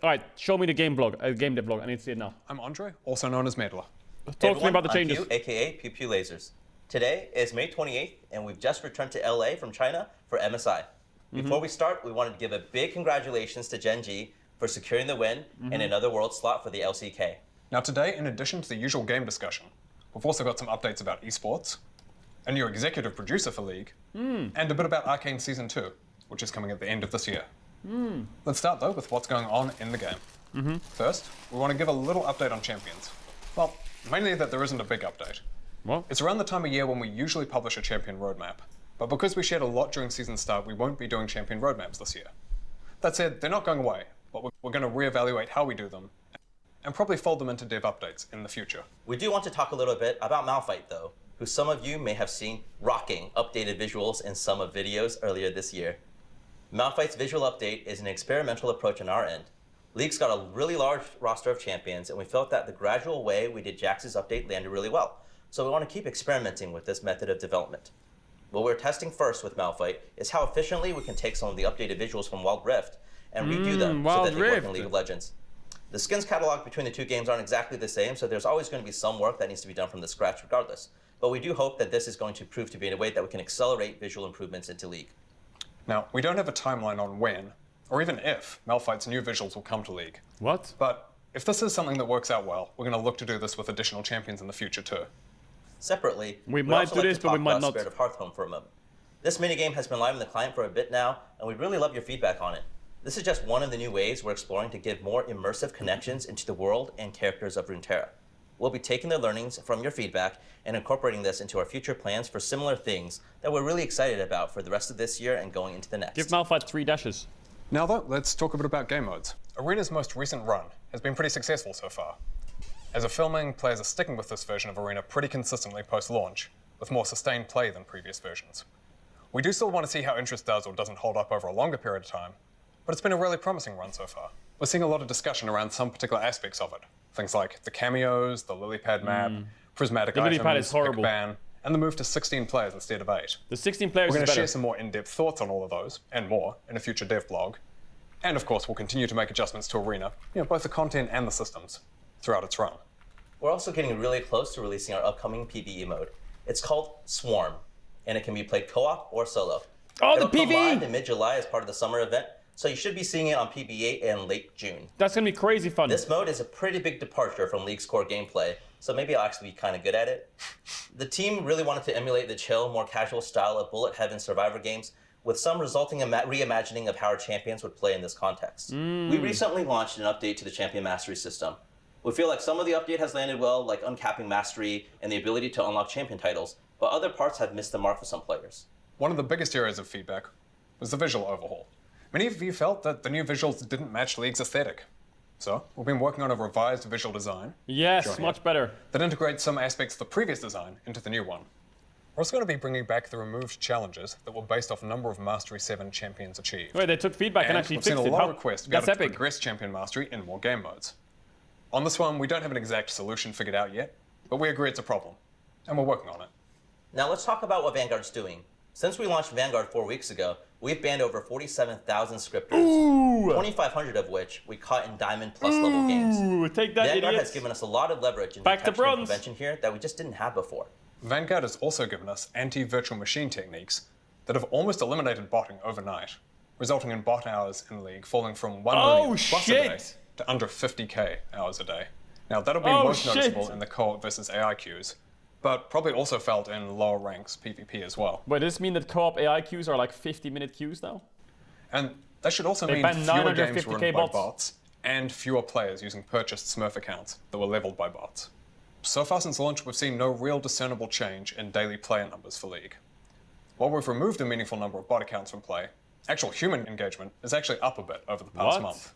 All right, show me the game dev blog. I need to see it now. I'm Andre, also known as Medler. Talk to me about the changes. I'm Pew, aka Pew Pew Lasers. Today is May 28th, and we've just returned to LA from China for MSI. Before we start, we wanted to give a big congratulations to Gen G for securing the win and another world slot for the LCK. Now today, in addition to the usual game discussion, we've also got some updates about esports, a new executive producer for League, and a bit about Arcane Season 2, which is coming at the end of this year. Let's start though with what's going on in the game. First, we want to give a little update on champions. Well, mainly that there isn't a big update. What? It's around the time of year when we usually publish a champion roadmap, but because we shared a lot during season start, we won't be doing champion roadmaps this year. That said, they're not going away, but we're going to reevaluate how we do them, and probably fold them into dev updates in the future. We do want to talk a little bit about Malphite though, who some of you may have seen rocking updated visuals in some of videos earlier this year. Malphite's visual update is an experimental approach on our end. League's got a really large roster of champions, and we felt that the gradual way we did Jax's update landed really well. So we want to keep experimenting with this method of development. What we're testing first with Malphite is how efficiently we can take some of the updated visuals from Wild Rift and redo them so that they work in League of Legends. The skins catalog between the two games aren't exactly the same, so there's always going to be some work that needs to be done from the scratch regardless. But we do hope that this is going to prove to be in a way that we can accelerate visual improvements into League. Now, we don't have a timeline on when, or even if, Malphite's new visuals will come to League. What? But if this is something that works out well, we're going to look to do this with additional champions in the future too. Separately, we might do this, but we might not. Spirit of Hearthhome for a moment. This minigame has been live in the client for a bit now, and we'd really love your feedback on it. This is just one of the new ways we're exploring to give more immersive connections into the world and characters of Runeterra. We'll be taking the learnings from your feedback and incorporating this into our future plans for similar things that we're really excited about for the rest of this year and going into the next. Give Malphite 3 dashes. Now though, let's talk a bit about game modes. Arena's most recent run has been pretty successful so far. As of filming, players are sticking with this version of Arena pretty consistently post-launch, with more sustained play than previous versions. We do still want to see how interest does or doesn't hold up over a longer period of time, but it's been a really promising run so far. We're seeing a lot of discussion around some particular aspects of it. Things like the cameos, the lily pad map, prismatic items, lily pad is horrible. ban, and the move to 16 players instead of 8. The 16 players We're going is to better. share some more in-depth thoughts on all of those, and more, in a future dev blog. And of course, we'll continue to make adjustments to Arena, both the content and the systems, throughout its run. We're also getting really close to releasing our upcoming PvE mode. It's called Swarm, and it can be played co-op or solo. Oh, It'll the come PvE! live in mid-July as part of the summer event, so you should be seeing it on PvE in late June. That's going to be crazy fun. This mode is a pretty big departure from League's core gameplay, so maybe I'll actually be kind of good at it. The team really wanted to emulate the chill, more casual style of bullet heaven survivor games, with some resulting reimagining of how our champions would play in this context. We recently launched an update to the champion mastery system. We feel like some of the update has landed well, like uncapping mastery and the ability to unlock champion titles, but other parts have missed the mark for some players. One of the biggest areas of feedback was the visual overhaul. Many of you felt that the new visuals didn't match League's aesthetic. So, we've been working on a revised visual design. Yes, much better. That integrates some aspects of the previous design into the new one. We're also going to be bringing back the removed challenges that were based off a number of Mastery 7 champions achieved. Wait, they took feedback and actually we've fixed seen a it. lot of requests to be able That's to epic. progress champion mastery in more game modes. On this one, we don't have an exact solution figured out yet, but we agree it's a problem, and we're working on it. Now let's talk about what Vanguard's doing. Since we launched Vanguard 4 weeks ago, we've banned over 47,000 scripters, 2,500 of which we caught in Diamond Plus level games. Take that, Vanguard idiots. has given us a lot of leverage in Back to detection and bronze. prevention here that we just didn't have before. Vanguard has also given us anti-virtual machine techniques that have almost eliminated botting overnight, resulting in bot hours in League falling from 1 million plus a day to under 50k hours a day. Now that'll be most noticeable in the co-op versus AI queues, but probably also felt in lower ranks PvP as well. Wait, does this mean that co-op AI queues are like 50-minute queues now? And that should also mean fewer games run by bots and fewer players using purchased Smurf accounts that were leveled by bots. So far since launch, we've seen no real discernible change in daily player numbers for League. While we've removed a meaningful number of bot accounts from play, actual human engagement is actually up a bit over the past month.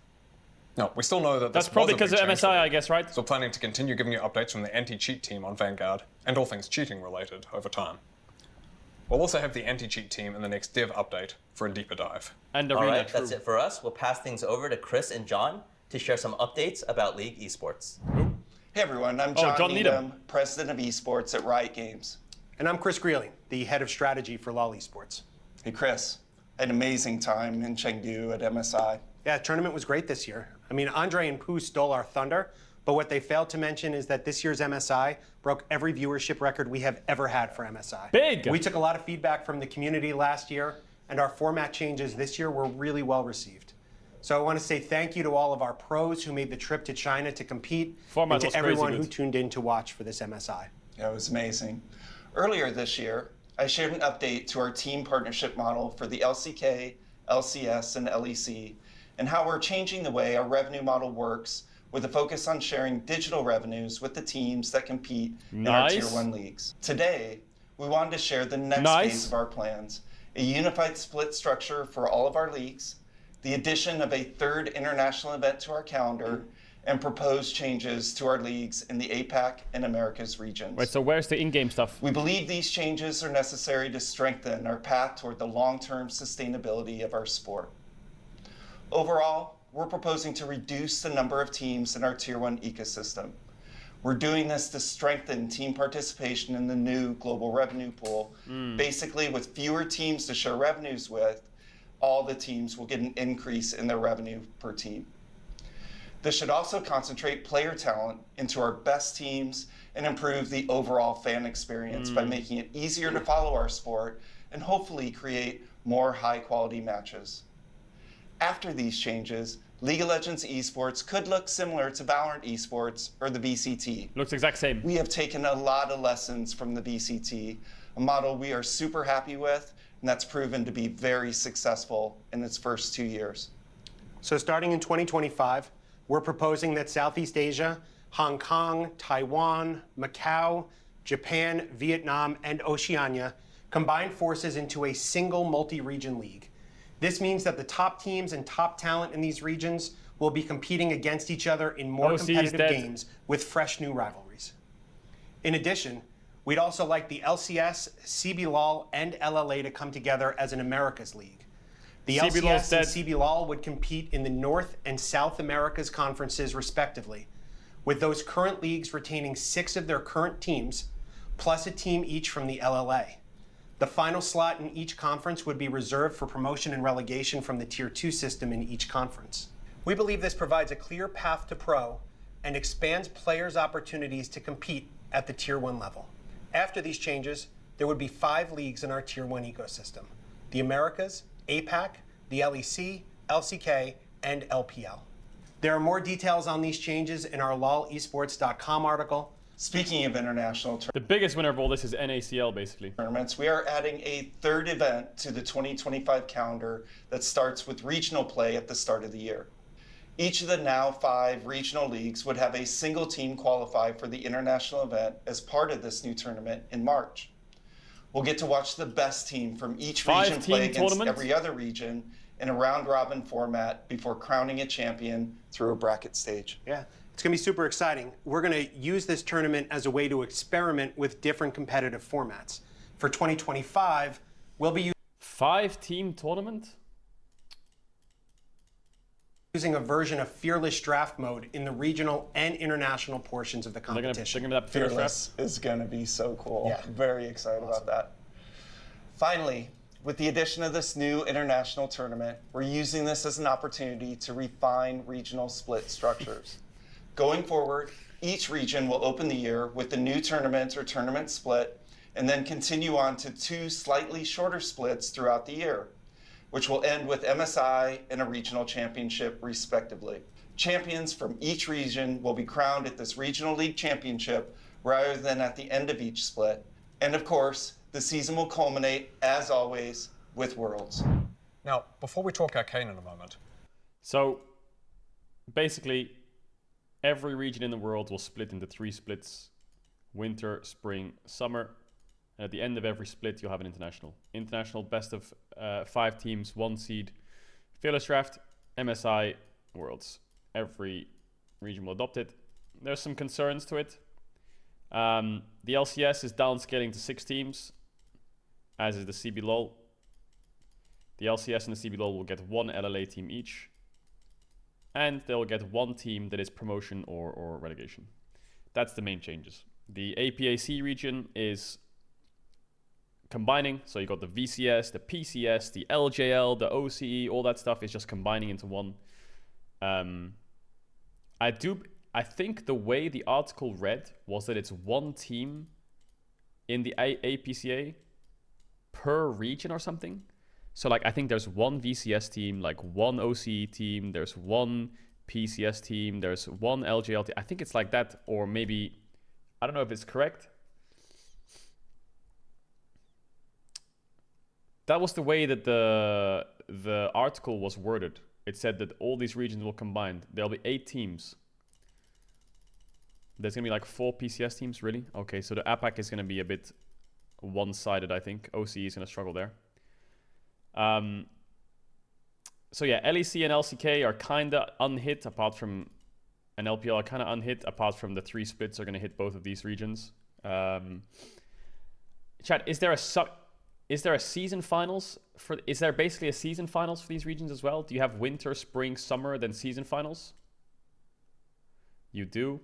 Now, we still know that That's probably because of MSI, I guess, right? So we're planning to continue giving you updates from the anti-cheat team on Vanguard and all things cheating related over time. We'll also have the anti-cheat team in the next dev update for a deeper dive. And all right, that's it for us. We'll pass things over to Chris and John to share some updates about League Esports. Hey everyone, I'm John Needham, President of Esports at Riot Games. And I'm Chris Greeley, the Head of Strategy for LoL Esports. Hey Chris, I had an amazing time in Chengdu at MSI. Yeah, the tournament was great this year. I mean, Andre and Pooh stole our thunder, but what they failed to mention is that this year's MSI broke every viewership record we have ever had for MSI. Big! We took a lot of feedback from the community last year, and our format changes this year were really well received. So I want to say thank you to all of our pros who made the trip to China to compete, Format and was to everyone crazy who good. tuned in to watch for this MSI. Yeah, it was amazing. Earlier this year, I shared an update to our team partnership model for the LCK, LCS, and LEC, and how we're changing the way our revenue model works with a focus on sharing digital revenues with the teams that compete in our Tier 1 leagues. Today, we wanted to share the next phase of our plans, a unified split structure for all of our leagues, the addition of a third international event to our calendar, and proposed changes to our leagues in the APAC and Americas regions. Wait, so where's the in-game stuff? We believe these changes are necessary to strengthen our path toward the long-term sustainability of our sport. Overall, we're proposing to reduce the number of teams in our Tier 1 ecosystem. We're doing this to strengthen team participation in the new global revenue pool. Basically, with fewer teams to share revenues with, all the teams will get an increase in their revenue per team. This should also concentrate player talent into our best teams and improve the overall fan experience by making it easier to follow our sport and hopefully create more high-quality matches. After these changes, League of Legends Esports could look similar to Valorant Esports or the VCT. Looks exact same. We have taken a lot of lessons from the VCT, a model we are super happy with, and that's proven to be very successful in its first 2 years. So starting in 2025, we're proposing that Southeast Asia, Hong Kong, Taiwan, Macau, Japan, Vietnam, and Oceania combine forces into a single multi-region league. This means that the top teams and top talent in these regions will be competing against each other in more OC is competitive dead. games with fresh new rivalries. In addition, we'd also like the LCS, CBLOL, and LLA to come together as an Americas league. The CBLOL 's LCS and dead. CBLOL would compete in the North and South Americas conferences respectively, with those current leagues retaining 6 of their current teams, plus a team each from the LLA. The final slot in each conference would be reserved for promotion and relegation from the Tier 2 system in each conference. We believe this provides a clear path to pro and expands players' opportunities to compete at the Tier 1 level. After these changes, there would be 5 leagues in our Tier 1 ecosystem: the Americas, APAC, the LEC, LCK, and LPL. There are more details on these changes in our lolesports.com article. Speaking of international The biggest winner of all this is NACL, basically. tournaments, we are adding a third event to the 2025 calendar that starts with regional play at the start of the year. Each of the now 5 regional leagues would have a single team qualify for the international event as part of this new tournament in March. We'll get to watch the best team from each region play against every other region in a round-robin format before crowning a champion through a bracket stage. Yeah, it's going to be super exciting. We're going to use this tournament as a way to experiment with different competitive formats. For 2025, we'll be 5-team tournament? using a version of Fearless Draft mode in the regional and international portions of the competition. They're gonna Fearless Fearless is going to be so cool. Yeah. Very excited about that. Finally, with the addition of this new international tournament, we're using this as an opportunity to refine regional split structures. Going forward, each region will open the year with the new tournament or tournament split, and then continue on to 2 slightly shorter splits throughout the year, which will end with MSI and a regional championship, respectively. Champions from each region will be crowned at this regional league championship rather than at the end of each split. And of course, the season will culminate, as always, with Worlds. Now, before we talk Arcane in a moment, So, basically, every region in the world will split into 3 splits: winter, spring, summer. And at the end of every split, you'll have an international. International best of 5 teams, 1 seed, Fearless Draft, MSI, Worlds. Every region will adopt it. There's some concerns to it. The LCS is downscaling to 6 teams, as is the CBLOL. The LCS and the CBLOL will get 1 LLA team each, and they'll get 1 team that is promotion or relegation. That's the main changes. The APAC region is combining, so you got the VCS, the PCS, the LJL, the OCE, all that stuff is just combining into 1. I think the way the article read was that it's one team in the APCA per region or something. So like I think there's one VCS team, like one OCE team, there's one PCS team, there's one LGL team. I think it's like that, or maybe I don't know if it's correct. That was the way that the article was worded. It said that all these regions will combine. There'll be 8 teams. There's gonna be like 4 PCS teams, really? Okay, so the APAC is gonna be a bit one-sided, I think. OCE is gonna struggle there. So yeah, LEC and LCK are kinda unhit apart from, and LPL are kinda unhit apart from the 3 splits are gonna hit both of these regions. Chat, is there a season finals for? Is there basically a season finals for these regions as well? Do you have winter, spring, summer, then season finals? You do.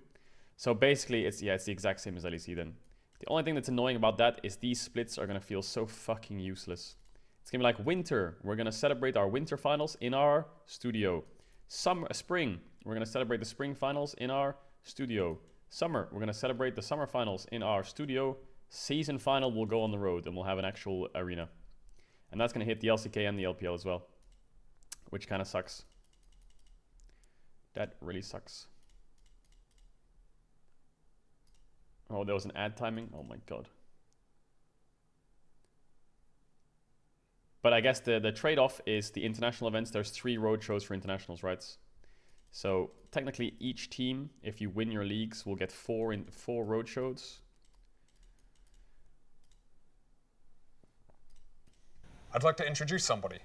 So basically, it's the exact same as LEC then. The only thing that's annoying about that is these splits are gonna feel so fucking useless. It's gonna be like winter. We're gonna celebrate our winter finals in our studio. Spring. We're gonna celebrate the spring finals in our studio. Summer. We're gonna celebrate the summer finals in our studio. Season final will go on the road and we'll have an actual arena. And that's going to hit the LCK and the LPL as well. Which kind of sucks. That really sucks. Oh, there was an ad timing? Oh my god. But I guess the trade-off is the international events. There's 3 road shows for internationals, right? So technically each team, if you win your leagues, will get 4 road shows. I'd like to introduce somebody.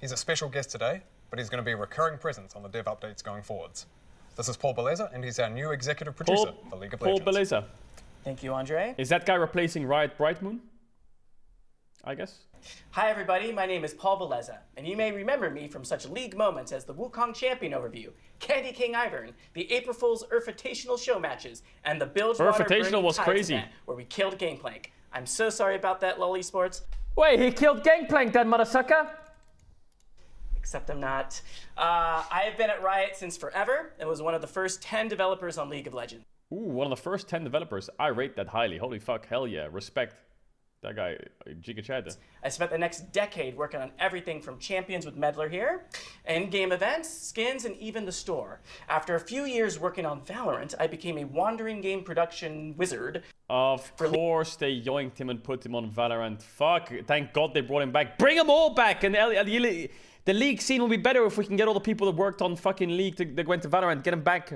He's a special guest today, but he's going to be a recurring presence on the dev updates going forwards. This is Paul Beleza, and he's our new executive producer for League of Legends. Paul Beleza. Thank you, Andre. Is that guy replacing Riot Brightmoon? I guess. Hi, everybody. My name is Paul Beleza, and you may remember me from such league moments as the Wukong Champion Overview, Candy King Ivern, the April Fool's Urfitational show matches, and the Bilgewater Burning was Tides crazy. event, where we killed Gangplank. I'm so sorry about that, LoL Esports. Wait, he killed Gangplank, that motherfucker? Except I'm not. I have been at Riot since forever and was one of the first 10 developers on League of Legends. Ooh, one of the first 10 developers. I rate that highly. Holy fuck, hell yeah. Respect. That guy, Giga Chad. I spent the next decade working on everything from Champions with Meddler here, in-game events, skins, and even the store. After a few years working on Valorant, I became a wandering game production wizard. Of course they yoinked him and put him on Valorant. Fuck, thank God they brought him back. Bring them all back! And the League scene will be better if we can get all the people that worked on fucking League that went to Valorant, get them back.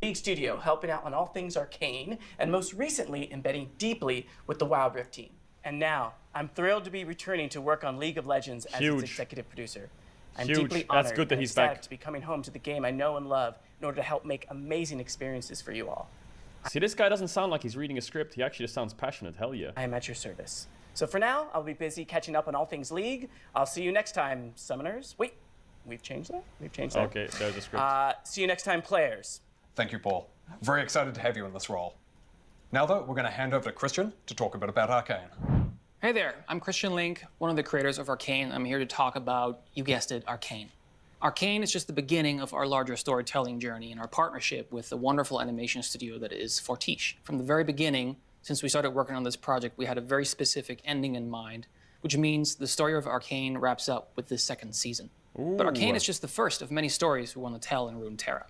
League Studio, helping out on all things Arcane, and most recently embedding deeply with the Wild Rift team. And now, I'm thrilled to be returning to work on League of Legends as its executive producer. I'm deeply honored That's good that and he's ecstatic back. to be coming home to the game I know and love in order to help make amazing experiences for you all. See, this guy doesn't sound like he's reading a script. He actually just sounds passionate. Hell yeah. I am at your service. So for now, I'll be busy catching up on all things League. I'll see you next time, Summoners. Wait, we've changed that? We've changed that. Okay, there's a script. See you next time, players. Thank you, Paul. Very excited to have you in this role. Now, though, we're going to hand over to Christian to talk a bit about Arcane. Hey there, I'm Christian Link, one of the creators of Arcane. I'm here to talk about, you guessed it, Arcane. Arcane is just the beginning of our larger storytelling journey and our partnership with the wonderful animation studio that is Fortiche. From the very beginning, since we started working on this project, we had a very specific ending in mind, which means the story of Arcane wraps up with this 2nd season. Ooh. But Arcane is just the first of many stories we want to tell in Runeterra.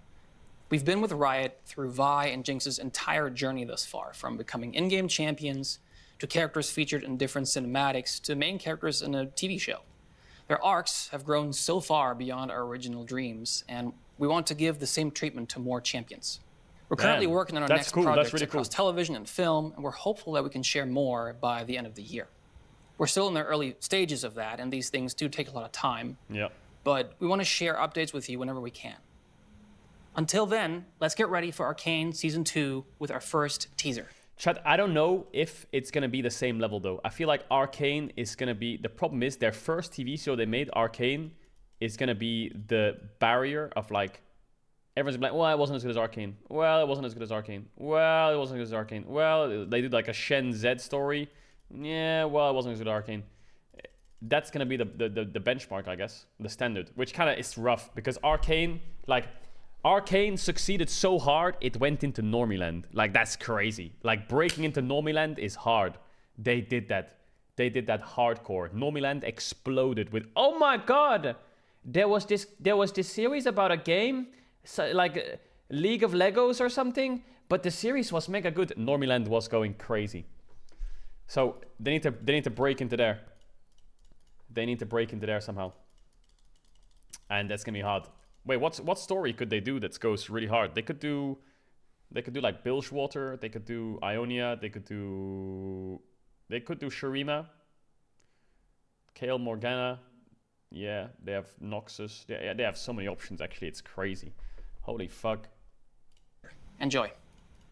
We've been with Riot through Vi and Jinx's entire journey thus far, from becoming in-game champions, to characters featured in different cinematics, to main characters in a TV show. Their arcs have grown so far beyond our original dreams, and we want to give the same treatment to more champions. We're currently working on our next projects across television and film, and we're hopeful that we can share more by the end of the year. We're still in the early stages of that, and these things do take a lot of time. Yeah. But we want to share updates with you whenever we can. Until then, let's get ready for Arcane Season 2 with our first teaser. Chat, I don't know if it's going to be the same level, though. I feel like Arcane is going to be... The problem is their first TV show they made, Arcane, is going to be the barrier of, like... Everyone's like, well, it wasn't as good as Arcane. Well, it wasn't as good as Arcane. Well, it wasn't as good as Arcane. Well, they did, like, a Shen Z story. Yeah, well, it wasn't as good as Arcane. That's going to be the benchmark, I guess. The standard. Which kind of is rough. Because Arcane, like... Arcane succeeded so hard, it went into Normieland. Like, that's crazy. Like, breaking into Normieland is hard. They did that. They did that hardcore. Normieland exploded with... Oh my god! There was this series about a game, like League of Legos or something, but the series was mega good. Normieland was going crazy. So they need to break into there. They need to break into there somehow. And that's gonna be hard. Wait, what story could they do that goes really hard? They could do like Bilgewater, they could do Ionia, they could do Shurima, Kael Morgana. Yeah, they have Noxus. They have so many options actually, it's crazy. Holy fuck. Enjoy.